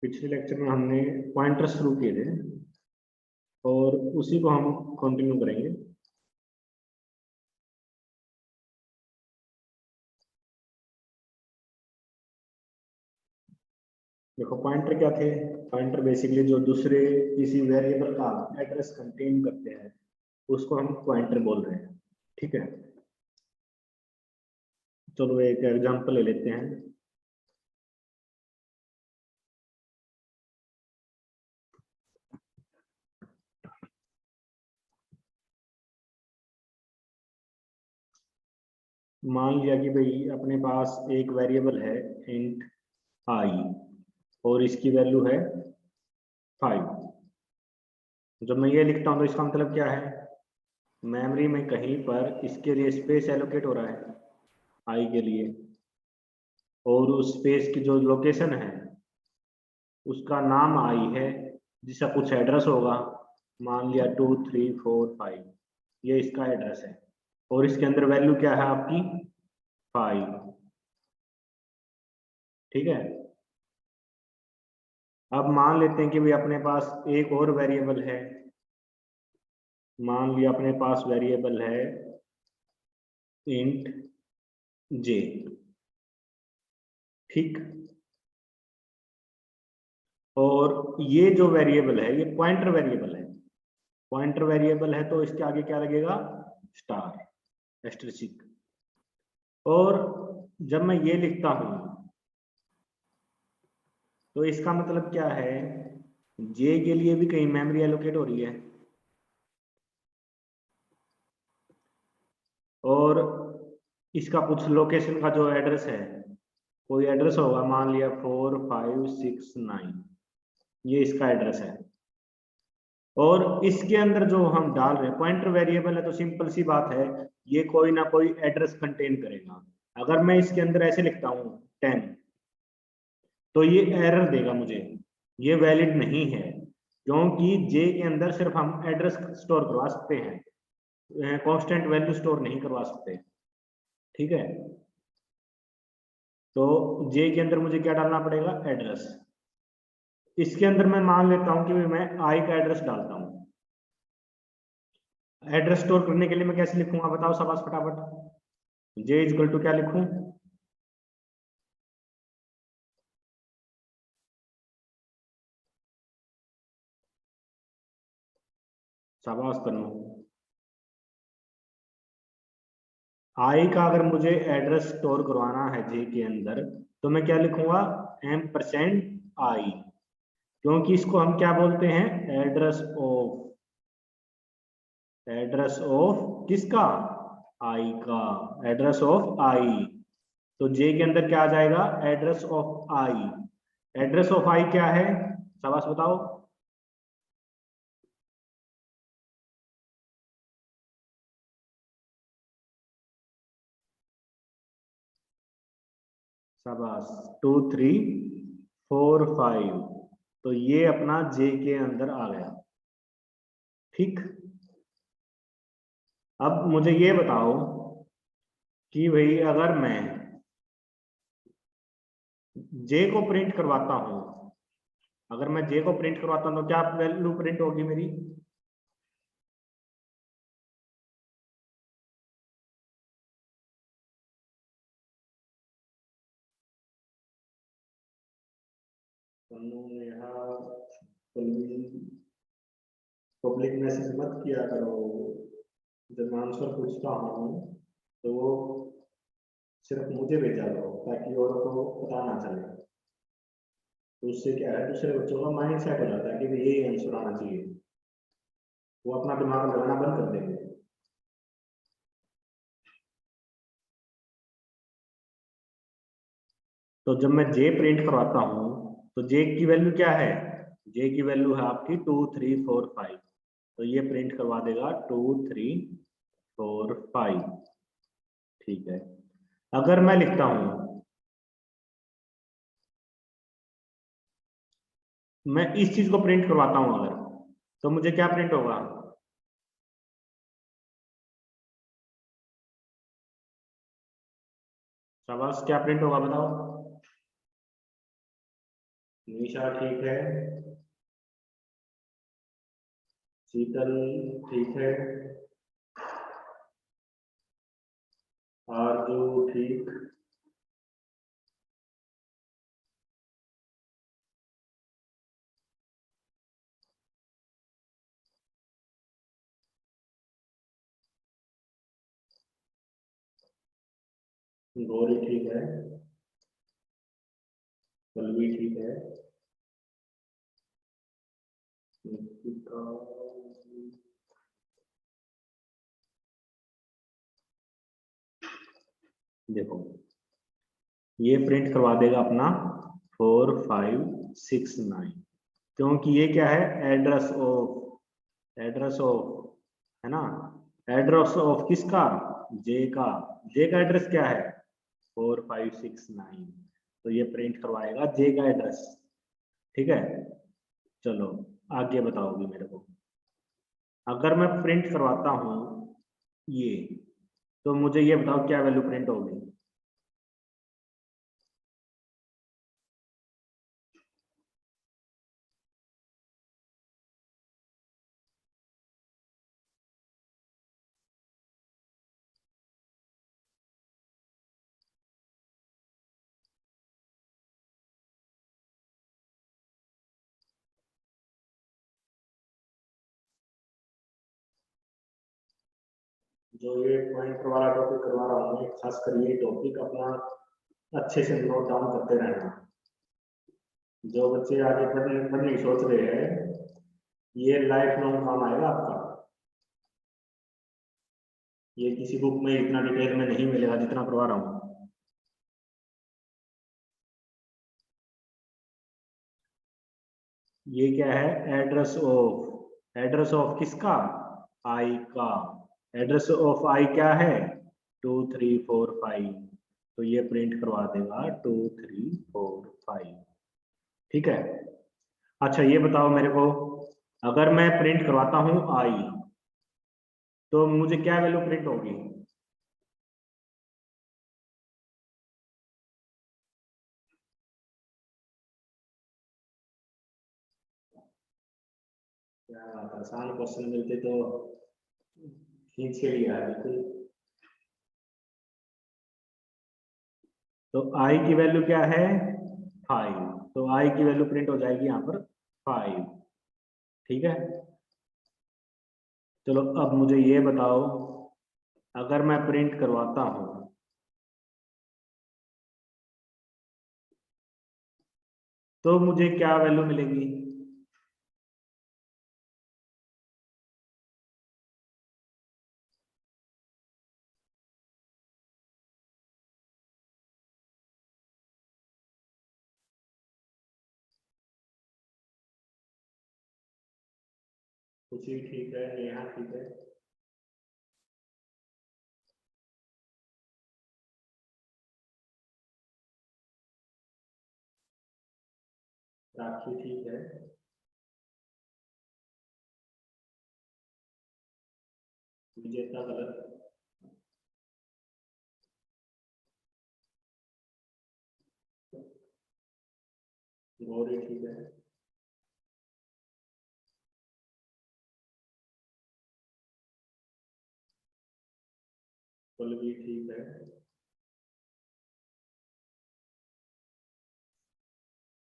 पिछले लेक्चर में हमने पॉइंटर्स शुरू किए थे और उसी को हम कंटिन्यू करेंगे। देखो पॉइंटर क्या थे। पॉइंटर बेसिकली जो दूसरे किसी वेरिएबल का एड्रेस कंटेन करते हैं उसको हम पॉइंटर बोल रहे हैं। ठीक है, चलो एक एग्जांपल ले लेते हैं। मान लिया कि भाई अपने पास एक वेरिएबल है इंट आई और इसकी वैल्यू है 5। जब मैं ये लिखता हूँ तो इसका मतलब क्या है, मेमोरी में कहीं पर इसके लिए स्पेस एलोकेट हो रहा है आई के लिए, और उस स्पेस की जो लोकेशन है उसका नाम आई है, जिसका कुछ एड्रेस होगा, मान लिया 2 3 4 5, ये इसका एड्रेस है और इसके अंदर वैल्यू क्या है आपकी 5। ठीक है, अब मान लेते हैं कि भाई अपने पास एक और वेरिएबल है। मान लिया अपने पास वेरिएबल है इंट जे। ठीक, और ये जो वेरिएबल है ये पॉइंटर वेरिएबल है। पॉइंटर वेरिएबल है तो इसके आगे क्या लगेगा, स्टार एस्टरिस्क। और जब मैं ये लिखता हूं तो इसका मतलब क्या है, जे के लिए भी कहीं मेमोरी एलोकेट हो रही है और इसका कुछ लोकेशन का जो एड्रेस है, कोई एड्रेस होगा, मान लिया 4 5 6 9, ये इसका एड्रेस है। और इसके अंदर जो हम डाल रहे हैं पॉइंटर वेरिएबल है तो सिंपल सी बात है, ये कोई ना कोई एड्रेस कंटेन करेगा। अगर मैं इसके अंदर ऐसे लिखता हूं 10 तो ये एरर देगा मुझे, ये वैलिड नहीं है, क्योंकि जे के अंदर सिर्फ हम एड्रेस स्टोर करवा सकते हैं, कांस्टेंट वैल्यू स्टोर नहीं करवा सकते। ठीक है, तो जे के अंदर मुझे क्या डालना पड़ेगा, एड्रेस। इसके अंदर मैं मान लेता हूं कि मैं आई का एड्रेस डालता हूं। एड्रेस स्टोर करने के लिए मैं कैसे लिखूंगा बताओ शाबाश फटाफट। जे इजकल टू क्या लिखूं, शाबाश करो। आई का अगर मुझे एड्रेस स्टोर करवाना है जे के अंदर तो मैं क्या लिखूंगा, %i, क्योंकि इसको हम क्या बोलते हैं, एड्रेस ऑफ किसका, आई का, एड्रेस ऑफ आई। तो जे के अंदर क्या आ जाएगा, address of I. Address of I क्या है, शाबाश बताओ। शाबाश, 2 3 4 5, तो ये अपना जे के अंदर आ गया। ठीक, अब मुझे ये बताओ कि भाई अगर मैं जे को प्रिंट करवाता हूं, अगर मैं जे को प्रिंट करवाता हूं तो क्या वैल्यू प्रिंट होगी मेरी, पब्लिक मैसेज मत किया करो। जब मैं आंसर पूछता हूँ तो वो सिर्फ मुझे भेजा करो ताकि औरों को पता ना चले। तो उससे क्या है, दूसरे बच्चों का माइंड सेट हो जाता है कि भाई यही आंसर आना चाहिए, वो अपना दिमाग लगाना बंद कर देंगे। तो जब मैं जे प्रिंट करवाता हूँ तो जे की वैल्यू क्या है, जे की वैल्यू है आपकी 2 3 4 5, तो ये प्रिंट करवा देगा 2 3 4 5। ठीक है, अगर मैं लिखता हूं, मैं इस चीज को प्रिंट करवाता हूं अगर, तो मुझे क्या प्रिंट होगा, शाबाश क्या प्रिंट होगा बताओ। निशा ठीक है, शीतल ठीक है, आरजू ठीक, गौरी ठीक है, पल्लवी ठीक है, निकिता, देखो ये प्रिंट करवा देगा अपना 4569, क्योंकि ये क्या है, एड्रेस ऑफ है ना, एड्रेस ऑफ किसका, जे का, जे का एड्रेस क्या है 4569, तो ये प्रिंट करवाएगा जे का एड्रेस। ठीक है, चलो आगे बताओगी मेरे को। अगर मैं प्रिंट करवाता हूं ये, तो मुझे ये बताओ क्या वैल्यू प्रिंट होगी। जो ये पॉइंटर वाला टॉपिक करवा रहा हूँ, खासकर ये टॉपिक अपना अच्छे से नोट डाउन करते रहना। जो बच्चे आगे पढ़ने की सोच रहे हैं, ये लाइफ लॉन्ग काम आएगा आपका। ये किसी बुक में इतना डिटेल में नहीं मिलेगा जितना करवा रहा हूँ। ये क्या है, एड्रेस ऑफ किसका, आई का, एड्रेस ऑफ आई क्या है 2345, तो ये प्रिंट करवा देगा 2345। ठीक है, अच्छा ये बताओ मेरे को, अगर मैं प्रिंट करवाता हूं आई, तो मुझे क्या वैल्यू प्रिंट होगी। क्या बात है, आसान क्वेश्चन मिलते तो खींच के लिया है बिल्कुल। तो आई की वैल्यू क्या है 5, तो आई की वैल्यू प्रिंट हो जाएगी यहाँ पर 5। ठीक है, चलो अब मुझे ये बताओ, अगर मैं प्रिंट करवाता हूं, तो मुझे क्या वैल्यू मिलेगी। खुशी ठीक है, नेहा ठीक है, राखी ठीक है, विजेता गलत, गौरी ठीक है, पल्लवी ठीक है।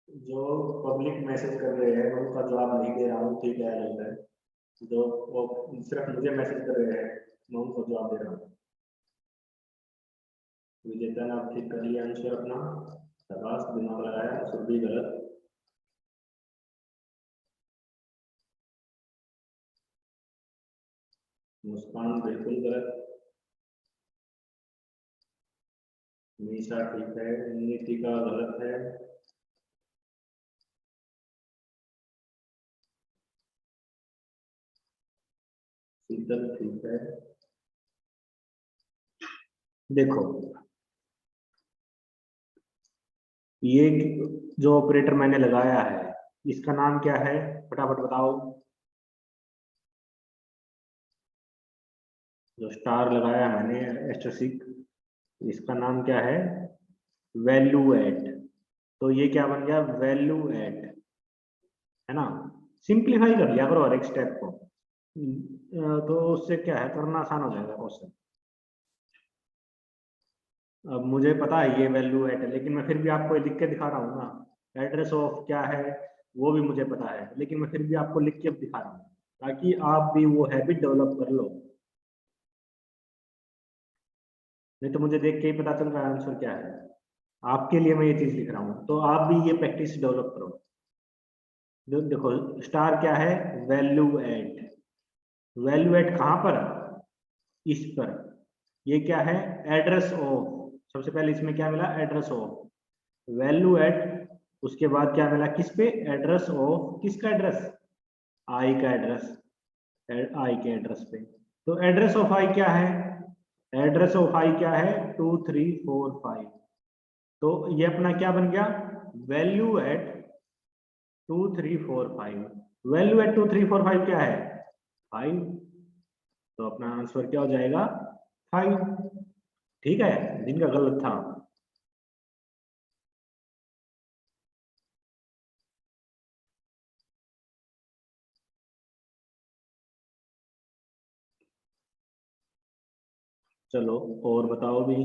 जो पब्लिक मैसेज कर रहे हैं मैं उनका जवाब नहीं दे रहा हूँ, ठीक है गलत है। जो वो सिर्फ मुझे मैसेज कर रहे हैं मैं उनको जवाब दे रहा हूँ। विजेता ने आप ठीक कर लिया आंसर अपना, शाबाश, दिमाग लगाया, आंसर भी गलत। मुस्कान बिल्कुल गलत, निशा ठीक है, नितिका गलत है, शीतल ठीक है। देखो ये जो ऑपरेटर मैंने लगाया है, इसका नाम क्या है, फटाफट बताओ। जो स्टार लगाया मैंने एस्टरसिक, इसका नाम क्या है, वैल्यू एट। तो ये क्या बन गया, वैल्यू एट, है ना। सिंप्लीफाई कर लिया करो हर एक स्टेप को, तो उससे क्या है, करना आसान हो जाएगा क्वेश्चन। अब मुझे पता है ये वैल्यू एट है, लेकिन मैं फिर भी आपको लिख के दिखा रहा हूँ ना। एड्रेस ऑफ क्या है वो भी मुझे पता है, लेकिन मैं फिर भी आपको लिख के दिखा रहा हूँ ताकि आप भी वो हैबिट डेवलप कर लो। नहीं तो मुझे देख के ही पता चल रहा है आंसर क्या है। आपके लिए मैं ये चीज लिख रहा हूँ, तो आप भी ये प्रैक्टिस डेवलप करो। देखो स्टार क्या है, वैल्यू एट। वैल्यू एट कहाँ पर, इस पर। ये क्या है, एड्रेस ऑफ। सबसे पहले इसमें क्या मिला, एड्रेस ऑफ। वैल्यू एट, उसके बाद क्या मिला, किस पे, एड्रेस ऑफ, किसका एड्रेस, आई का एड्रेस, आई के एड्रेस पे। तो एड्रेस ऑफ आई क्या है, एड्रेस ऑफ आई क्या है, 2345। तो ये अपना क्या बन गया, वैल्यू एट 2345। वैल्यू एट 2345 क्या है, 5। तो अपना आंसर क्या हो जाएगा, 5। ठीक है, जिनका गलत था। चलो और बताओ भी।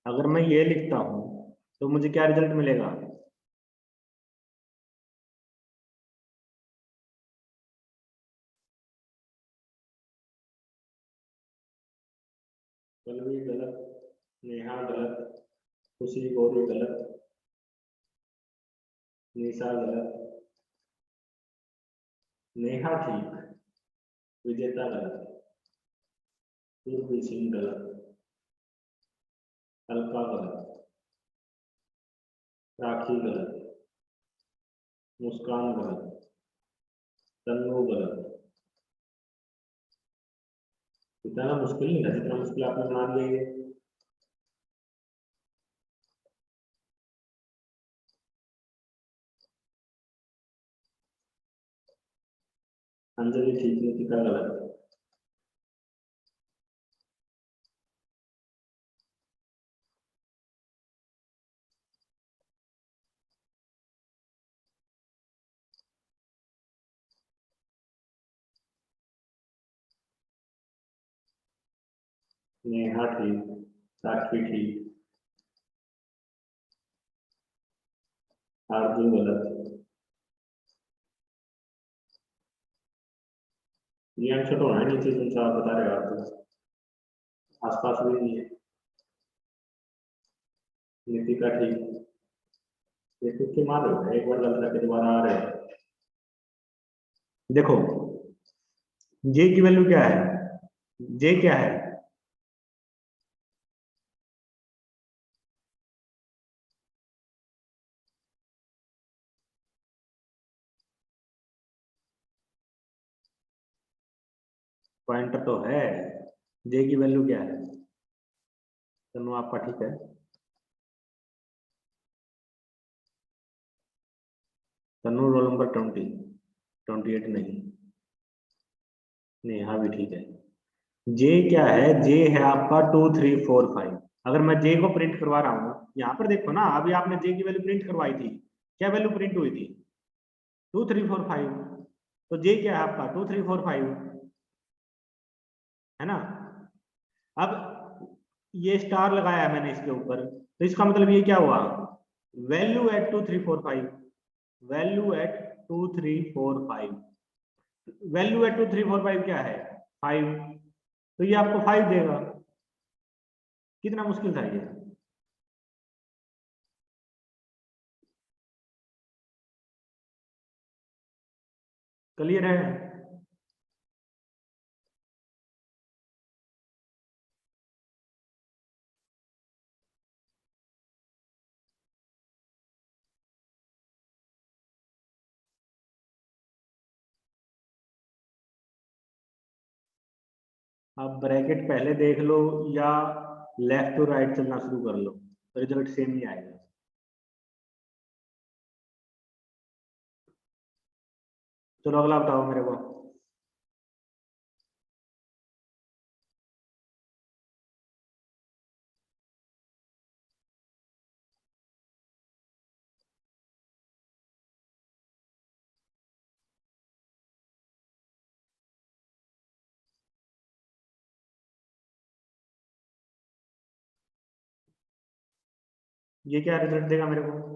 अगर मैं ये लिखता हूं तो मुझे क्या रिजल्ट मिलेगा, पल्लवी गलत, नेहा गलत, खुशी गौरी गलत, निशा गलत, नेहा ठीक, विजेता गलत, पूर्वी सिंह गलत, अलका गलत, राखी गलत, मुस्कान गलत, तन्नू गलत। इतना मुश्किल नहीं था जितना मुश्किल आपने बना दिया ये। अंजलि ठीक, निकिता गलत। नेहा ठीक, साक्षी ठीक, आरजू गलत। ये आंसर तो है नीचे, तुम आप बता रहे हो, आप तो आसपास भी नहीं है। नितिका ठीक, ये तुक्के मार रहे हो, एक बार गलत रखे दोबारा आ रहे हो। देखो जे की वैल्यू क्या है, जे क्या है, पॉइंटर तो है। जे की वैल्यू क्या है, तनु आपका ठीक है। तनु रोल नंबर 20, 28 नहीं। नेहा भी ठीक है। जे क्या है, जे है आपका 2345। अगर मैं जे को प्रिंट करवा रहा हूँ, यहाँ पर देखो ना, अभी आपने जे की वैल्यू प्रिंट करवाई थी, क्या वैल्यू प्रिंट हुई थी, 2345। तो जे क्या है आपका 2345, है ना। अब ये स्टार लगाया है मैंने इसके ऊपर, तो इसका मतलब ये क्या हुआ, value at 2345, value at 2345, value at 2345 क्या है, 5। तो ये आपको 5 देगा। कितना मुश्किल था ये। क्लियर है। आप ब्रैकेट पहले देख लो या लेफ्ट टू राइट चलना शुरू कर लो, तो रिजल्ट सेम ही आएगा। चलो अगला बताओ मेरे को। ये क्या रिजल्ट देगा मेरे को?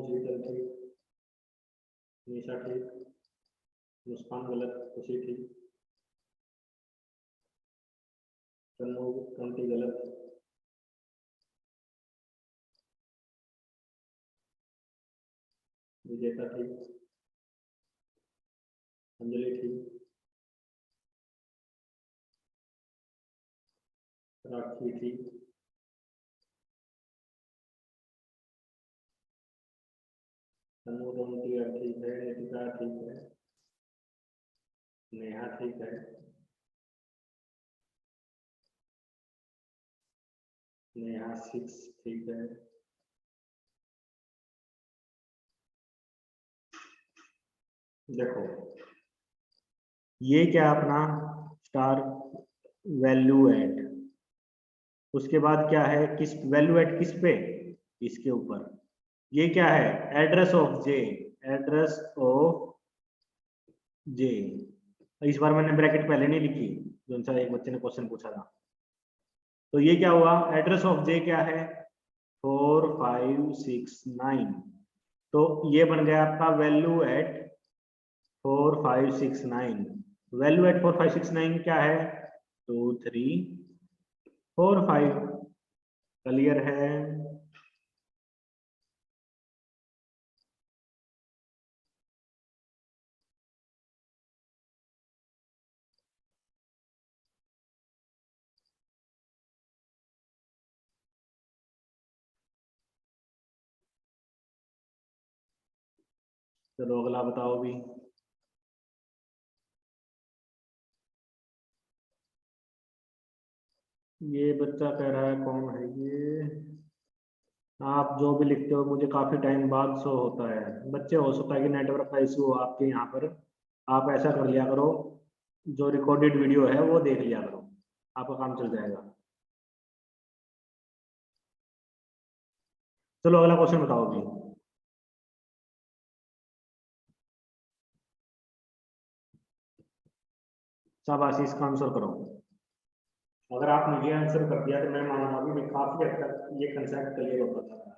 शीतल ठीक, निशा ठीक, मुस्कान गलत, खुशी ठीक, कन्नू कंटी गलत, विजेता ठीक, अंजलि ठीक, राखी ठीक, कन्नू कंटी ठीक है, नितिका ठीक है, नेहा ठीक है, नेहा 6 ठीक है। देखो ये क्या अपना स्टार वैल्यू एड, उसके बाद क्या है, किस वैल्यू एड किस पे, इसके ऊपर। ये क्या है, address of J, address of J. इस बार मैंने ब्रैकेट पहले नहीं लिखी, जो सा एक बच्चे ने क्वेश्चन पूछा था। तो ये क्या हुआ, एड्रेस ऑफ जे क्या है, 4569। तो ये बन गया आपका वैल्यू एट 4569। वैल्यू एट 4569 क्या है, 2345। क्लियर है? चलो अगला बताओ भी। ये बच्चा कह रहा है कौन है ये, आप जो भी लिखते हो मुझे काफी टाइम बाद शो होता है। बच्चे हो सकता है कि नेटवर्क का इशू हो आपके यहाँ पर। आप ऐसा कर लिया करो, जो रिकॉर्डेड वीडियो है वो देख लिया करो, आपका काम चल जाएगा। चलो अगला क्वेश्चन बताओ भी। शाबाश, इसका आंसर करो। अगर आपने ये आंसर कर दिया तो मैं मानूंगा कि मैं काफी हद तक ये कंसेप्ट क्लियर होता था।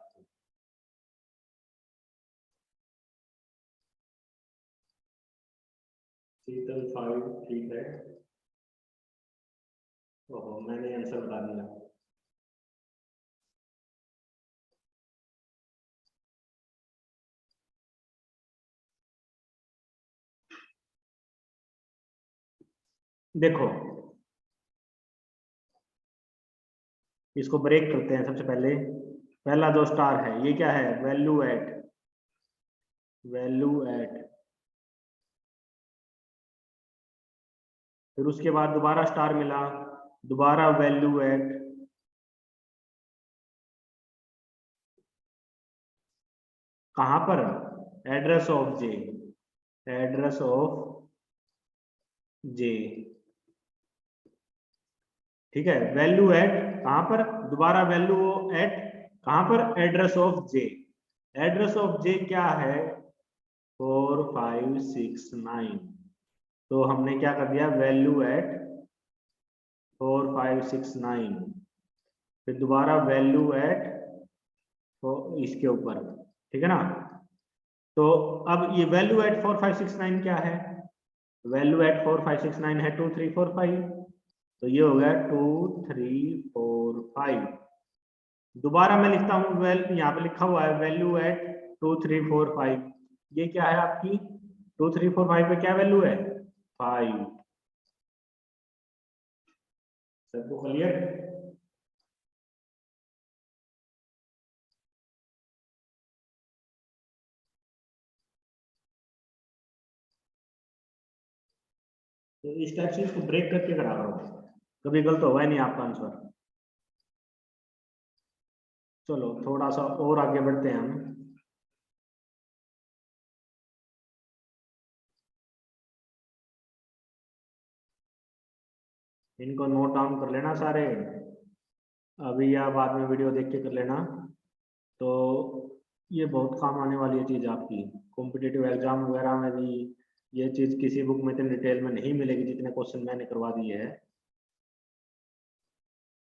शीतल 5 ठीक है। ओहो, मैंने आंसर बता दिया। देखो इसको ब्रेक करते हैं। सबसे पहले पहला जो स्टार है ये क्या है, वैल्यू एट, वैल्यू एट। फिर उसके बाद दोबारा स्टार मिला, दोबारा वैल्यू एट, कहां पर, address of J, address of J. ठीक है, वैल्यू एट कहां पर, दोबारा वैल्यू एट कहां पर, address of J. Address of J क्या है, 4569। तो हमने क्या कर दिया, वैल्यू एट 4569, फिर दोबारा वैल्यू एट तो इसके ऊपर। ठीक है ना। तो अब ये वैल्यू एट 4569 क्या है, वैल्यू एट 4569 है 2345। तो ये हो गया 2345। दोबारा मैं लिखता हूँ, यहाँ पे लिखा हुआ है वैल्यू एट 2345। ये क्या है आपकी, 2345 पे क्या वैल्यू है, 5। सबको क्लियर? तो इस टाइप से इसको ब्रेक करके करा करो, कभी गलत होगा ही नहीं आपका आंसर। चलो थोड़ा सा और आगे बढ़ते हैं हम। इनको नोट डाउन कर लेना सारे, अभी या बाद में वीडियो देख के कर लेना। तो ये बहुत काम आने वाली है चीज़ आपकी, कॉम्पिटिटिव एग्जाम वगैरह में भी ये चीज़ किसी बुक में इतने डिटेल में नहीं मिलेगी जितने क्वेश्चन मैंने करवा दिए हैं।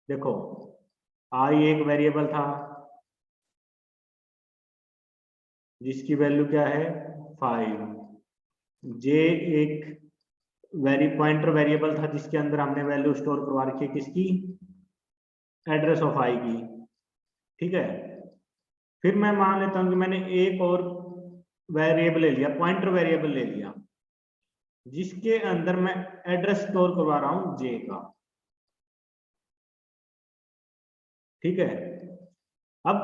देखो आई एक वेरिएबल था जिसकी वैल्यू क्या है 5, जे एक पॉइंटर वेरिएबल था जिसके अंदर हमने वैल्यू स्टोर करवा रखी है किसकी, एड्रेस ऑफ आई की, ठीक है। फिर मैं मान लेता हूं कि मैंने एक और वेरिएबल ले लिया, पॉइंटर वेरिएबल ले लिया जिसके अंदर मैं एड्रेस स्टोर करवा रहा हूं जे का, ठीक है। अब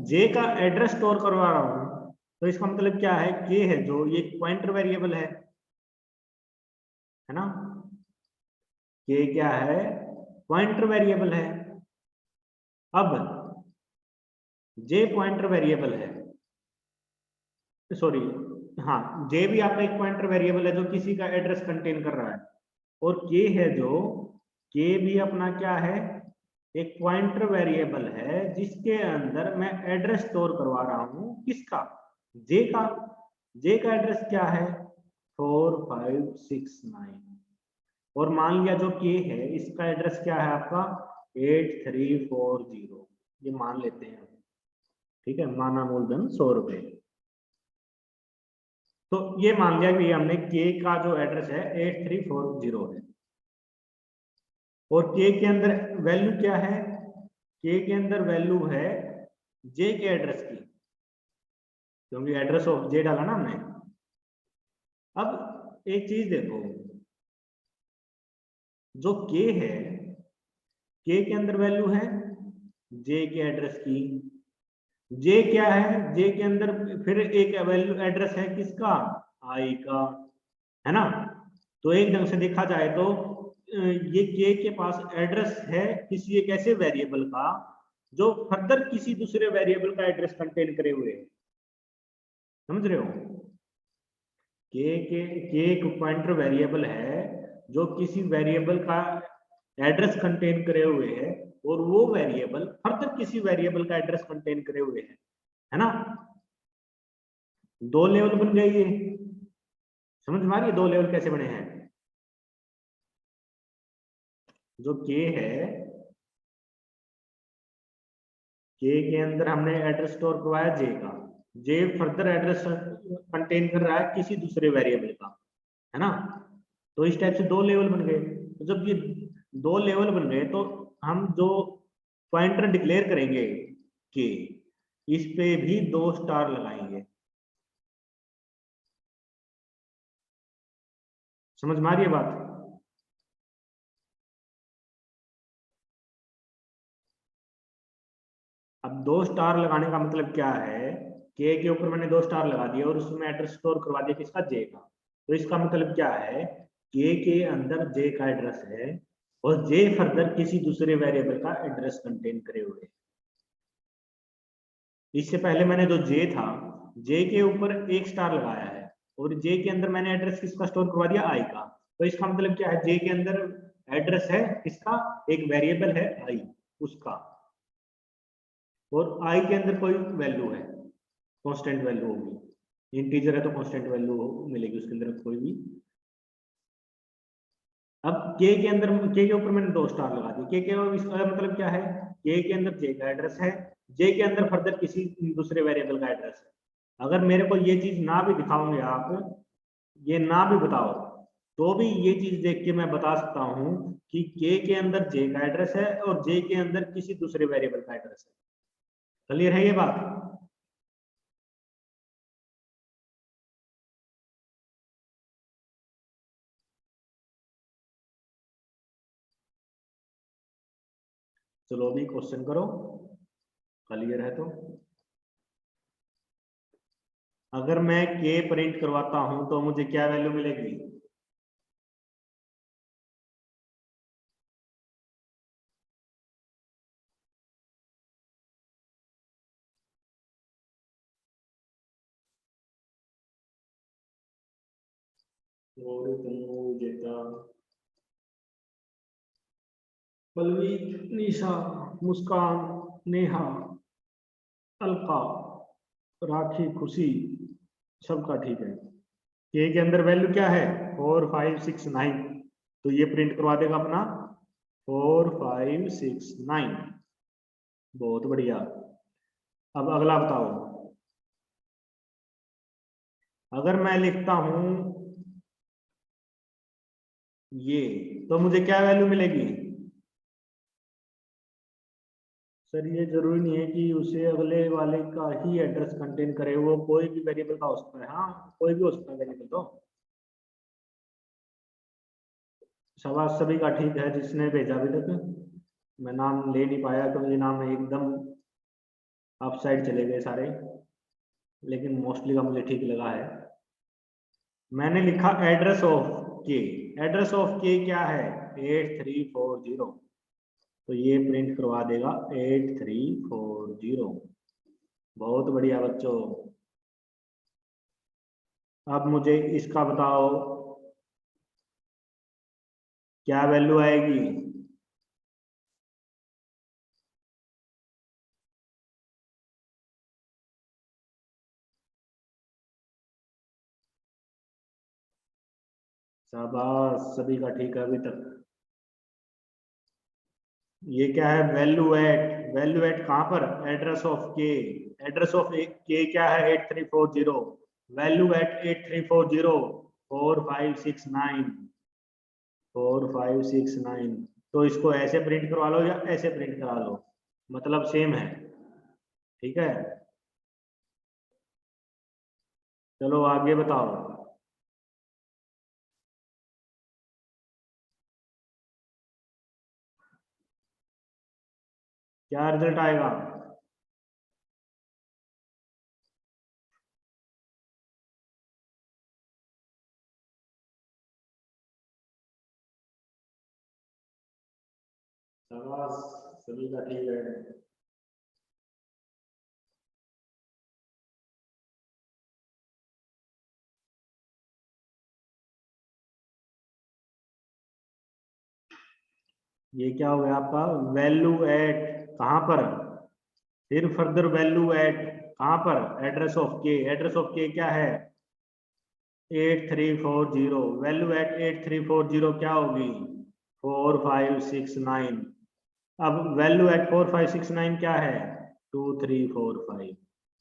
जे का एड्रेस स्टोर करवा रहा हूं तो इसका मतलब क्या है, के है जो ये पॉइंटर वेरिएबल है ना, के क्या है पॉइंटर वेरिएबल है। अब जे पॉइंटर वेरिएबल है, सॉरी हाँ, जे भी आपका एक पॉइंटर वेरिएबल है जो किसी का एड्रेस कंटेन कर रहा है, और के है जो, के भी अपना क्या है एक पॉइंटर वेरिएबल है जिसके अंदर मैं एड्रेस स्टोर करवा रहा हूं किसका, जे का। जे का एड्रेस क्या है 4569, और मान लिया जो के है इसका एड्रेस क्या है आपका 8340, ये मान लेते हैं, ठीक है। माना मूलधन 100 रुपए। तो ये मान लिया कि हमने के का जो एड्रेस है 8340 है, और के के अंदर वैल्यू क्या है, के के अंदर वैल्यू है जे के एड्रेस की, क्योंकि एड्रेस ऑफ जे डाला ना हमने। अब एक चीज देखो, जो के है के के अंदर वैल्यू है जे के एड्रेस की, जे क्या है जे के अंदर फिर एक वैल्यू एड्रेस है किसका आई का, है ना। तो एक ढंग से देखा जाए तो ये के पास एड्रेस है किसी एक ऐसे वेरिएबल का जो फर्दर किसी दूसरे वेरिएबल का एड्रेस कंटेन करे हुए है, समझ रहे हो। के एक पॉइंटर वेरिएबल है जो किसी वेरिएबल का एड्रेस कंटेन करे हुए है, और वो वेरिएबल फर्दर किसी वेरिएबल का एड्रेस कंटेन करे हुए है ना। दो लेवल बन गए ये, समझ में आ रही है दो लेवल कैसे बने हैं। जो के है के अंदर हमने एड्रेस स्टोर करवाया जे का, जे फर्दर एड्रेस कंटेन कर रहा है किसी दूसरे वेरिएबल का, है ना। तो इस टाइप से दो लेवल बन गए। तो जब ये दो लेवल बन गए तो हम जो पॉइंटर डिक्लेयर करेंगे के, इस पे भी 2 स्टार लगाएंगे, समझ में आ रही है बात। अब 2 स्टार लगाने का मतलब क्या है, के ऊपर मैंने 2 स्टार लगा दिए और उसमें एड्रेस स्टोर करवा दिया किसका जे का। तो इसका मतलब क्या है, के अंदर जे का एड्रेस है और जे फर्दर किसी दूसरे वेरिएबल का एड्रेस कंटेन करे हुए। इससे पहले मैंने जो जे था जे के ऊपर 1 स्टार लगाया है और जे के अंदर मैंने एड्रेस किसका स्टोर करवा दिया आई का। तो इसका मतलब क्या है, जे के अंदर एड्रेस है किसका, एक वेरिएबल है आई उसका, और आई के अंदर कोई वैल्यू है कांस्टेंट वैल्यू होगी, इंटीजर है तो कांस्टेंट वैल्यू मिलेगी उसके अंदर कोई भी। अब के अंदर के ऊपर मैंने 2 स्टार लगा दिए, के इसका मतलब क्या है, के अंदर जे का एड्रेस है, जे के अंदर फर्दर किसी दूसरे वेरिएबल का एड्रेस है। अगर मेरे को ये चीज ना भी दिखाओगे आप, ये ना भी बताओ, तो भी ये चीज देख के मैं बता सकता हूँ कि के अंदर जे का एड्रेस है और जे के अंदर किसी दूसरे वेरिएबल का एड्रेस है। क्लियर है ये बात। चलो अभी क्वेश्चन करो, क्लियर है तो। अगर मैं के प्रिंट करवाता हूं तो मुझे क्या वैल्यू मिलेगी, पलवीत, निशा, मुस्कान, नेहा, अलका, राखी, खुशी, सबका ठीक है। के अंदर वैल्यू क्या है 4 5 6 9, तो ये प्रिंट करवा देगा अपना 4 5 6 9। बहुत बढ़िया। अब अगला बताओ, अगर मैं लिखता हूं ये, तो मुझे क्या वैल्यू मिलेगी? सर ये जरूरी नहीं है कि उसे अगले वाले का ही एड्रेस कंटेन करे, वो कोई भी वेरिएबल का हो सकता है। हाँ कोई भी हो सकता है वेरिएबल तो। शाबाश, सभी का ठीक है जिसने भेजा अभी तक। मैं नाम ले नहीं पाया क्योंकि नाम एकदम अप साइड चले गए सारे, लेकिन मोस्टली का मुझे ठीक लगा है। मैंने लिखा address of k. Address of k क्या है 8340, तो ये प्रिंट करवा देगा 8340। बहुत बढ़िया बच्चों। अब मुझे इसका बताओ क्या वैल्यू आएगी? शाबाश, सभी का ठीक है अभी तक। ये क्या है वैल्यू एट। वैल्यू एट कहां पर? Address of k. Address of k क्या है 8340। Value at 8340 4569 4569। तो इसको ऐसे प्रिंट करवा लो या ऐसे प्रिंट करा लो, मतलब सेम है। ठीक है, चलो आगे बताओ। क्या रिजल्ट आएगा? शाबाश, सभी का ठीक है। ये क्या हो गया आपका? वैल्यू एट कहां पर? फिर फर्दर वैल्यू एट कहां पर? Address of k. Address of k क्या है 8340। वैल्यू एट 8340 क्या होगी 4569। अब वैल्यू एट 4569 क्या है 2345,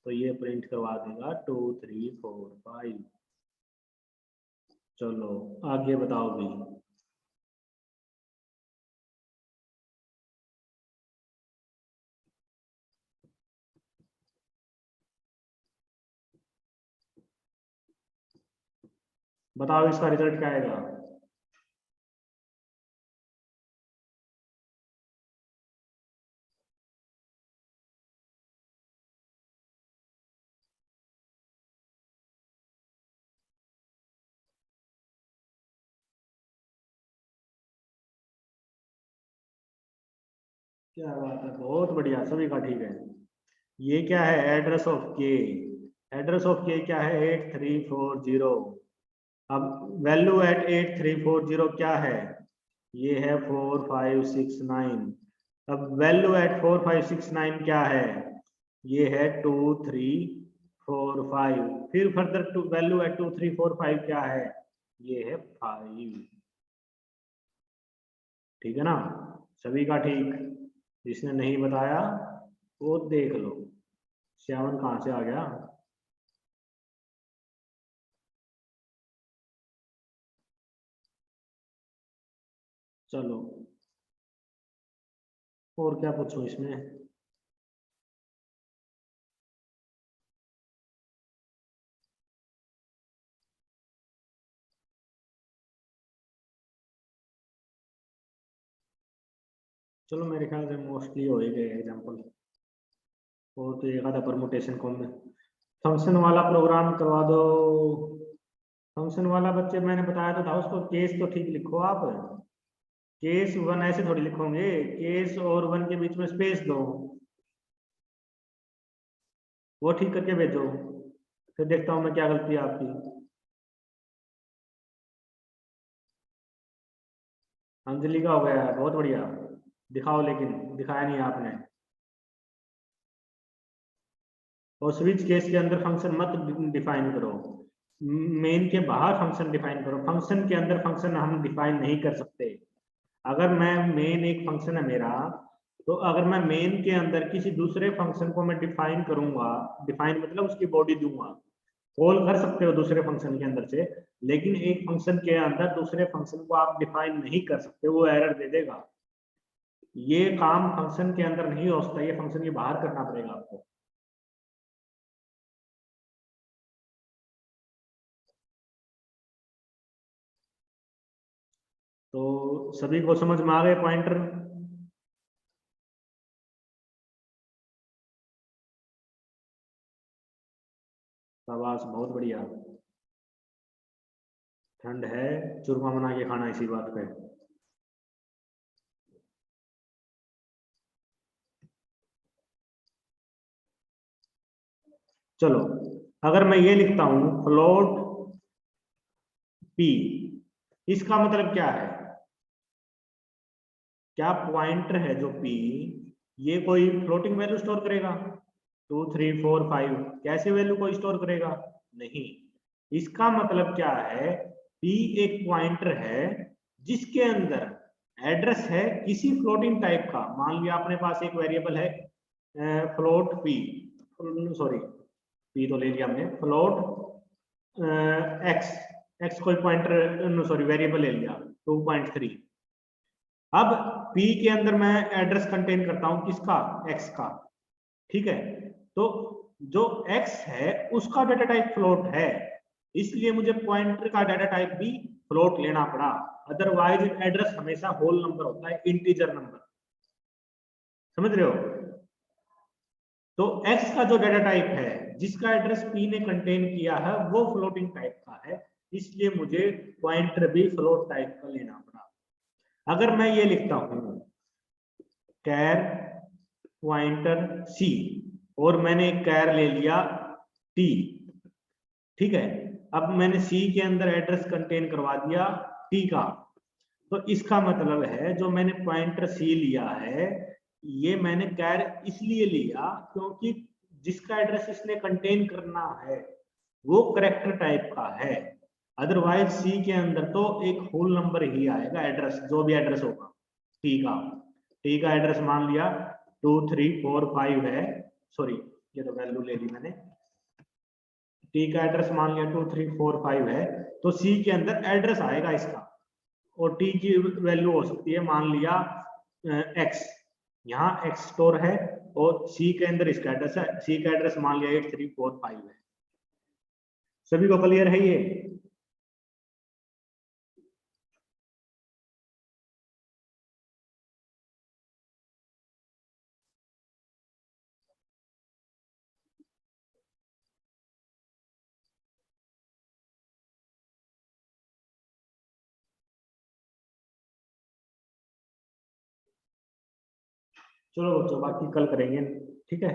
तो ये प्रिंट करवा देगा 2345। चलो आगे बताओ भी। बताओ इसका रिजल्ट क्या आएगा? क्या बात है, बहुत बढ़िया, सभी का ठीक है। ये क्या है address of k. Address of k क्या है 8340। अब वैल्यू एट 8340 क्या है? ये है 4569। अब वैल्यू एट 4569 क्या है? ये है 2345। फिर फर्दर टू वैल्यू एट 2345 क्या है? ये है 5। ठीक है ना, सभी का ठीक। जिसने नहीं बताया वो देख लो। श्यामन कहाँ से आ गया? चलो और क्या पूछूं इसमें? चलो मेरे ख्याल से मोस्टली हो ही गए एग्जाम्पल। और तो एक आधा परमुटेशन कॉम में फंक्शन वाला प्रोग्राम करवा दो। फंक्शन वाला बच्चे मैंने बताया तो था, उसको केस तो ठीक लिखो आप। केस वन ऐसे थोड़ी लिखोगे, केस और वन के बीच में स्पेस दो, वो ठीक करके भेजो। फिर देखता हूँ मैं क्या गलती है आपकी। अंजलि का हो गया है, बहुत बढ़िया। दिखाओ, लेकिन दिखाया नहीं आपने। और स्विच केस के अंदर फंक्शन मत डिफाइन करो, मेन के बाहर फंक्शन डिफाइन करो। फंक्शन के अंदर फंक्शन हम डिफाइन नहीं कर सकते। अगर मैं मेन एक फंक्शन है मेरा, तो अगर मैं मेन के अंदर किसी दूसरे फंक्शन को मैं डिफाइन करूंगा, डिफाइन मतलब उसकी बॉडी दूंगा, कॉल कर सकते हो दूसरे फंक्शन के अंदर से, लेकिन एक फंक्शन के अंदर दूसरे फंक्शन को आप डिफाइन नहीं कर सकते, वो एरर दे देगा। ये काम फंक्शन के अंदर नहीं हो सकता, ये फंक्शन के बाहर करना पड़ेगा आपको। तो सभी को समझ में आ गए पॉइंटर? शाबाश, बहुत बढ़िया। ठंड है, चूरमा बना के खाना इसी बात पे। चलो, अगर मैं ये लिखता हूं फ्लोट पी, इसका मतलब क्या है? क्या पॉइंटर है जो पी, ये कोई फ्लोटिंग वैल्यू स्टोर करेगा? 2 3 4 5 कैसे वैल्यू को स्टोर करेगा? नहीं। इसका मतलब क्या है? पी एक पॉइंटर है जिसके अंदर एड्रेस है किसी फ्लोटिंग टाइप का। मान लिया अपने पास एक वेरिएबल है फ्लोट पी, सॉरी पी तो ले लिया हमने, फ्लोट एक्स, एक्स कोई पॉइंटर सॉरी वेरिएबल ले लिया 2.3। अब P के अंदर मैं एड्रेस कंटेन करता हूं किसका? X का। ठीक है, तो जो X है उसका डाटा टाइप फ्लोट है, इसलिए मुझे पॉइंटर का डाटा टाइप भी फ्लोट लेना पड़ा। अदरवाइज एड्रेस हमेशा होल नंबर होता है, इंटीजर नंबर। समझ रहे हो? तो X का जो डाटा टाइप है जिसका एड्रेस P ने कंटेन किया है वो फ्लोटिंग टाइप का है, इसलिए मुझे पॉइंटर भी फ्लोट टाइप का लेना पड़ा। अगर मैं ये लिखता हूं कैर पॉइंटर सी, और मैंने एक कैर ले लिया टी, ठीक है, अब मैंने सी के अंदर एड्रेस कंटेन करवा दिया टी का, तो इसका मतलब है जो मैंने पॉइंटर सी लिया है, ये मैंने कैर इसलिए लिया क्योंकि जिसका एड्रेस इसने कंटेन करना है वो करेक्टर टाइप का है। अदरवाइज सी के अंदर तो एक होल नंबर ही आएगा एड्रेस, जो भी एड्रेस होगा टी का। टी का एड्रेस मान लिया 2 3 4 5 है, सॉरी ये तो वैल्यू ले ली मैंने, टी का एड्रेस मान लिया 2 3 4 5 है, तो सी के अंदर एड्रेस आएगा इसका, और टी की वैल्यू हो सकती है मान लिया एक्स, यहाँ एक्स स्टोर है, और सी के अंदर इसका एड्रेस है, सी का एड्रेस मान लिया 8 3 4 5 है। सभी को क्लियर है ये? चलो बच्चों, बाकी कल करेंगे, ठीक है।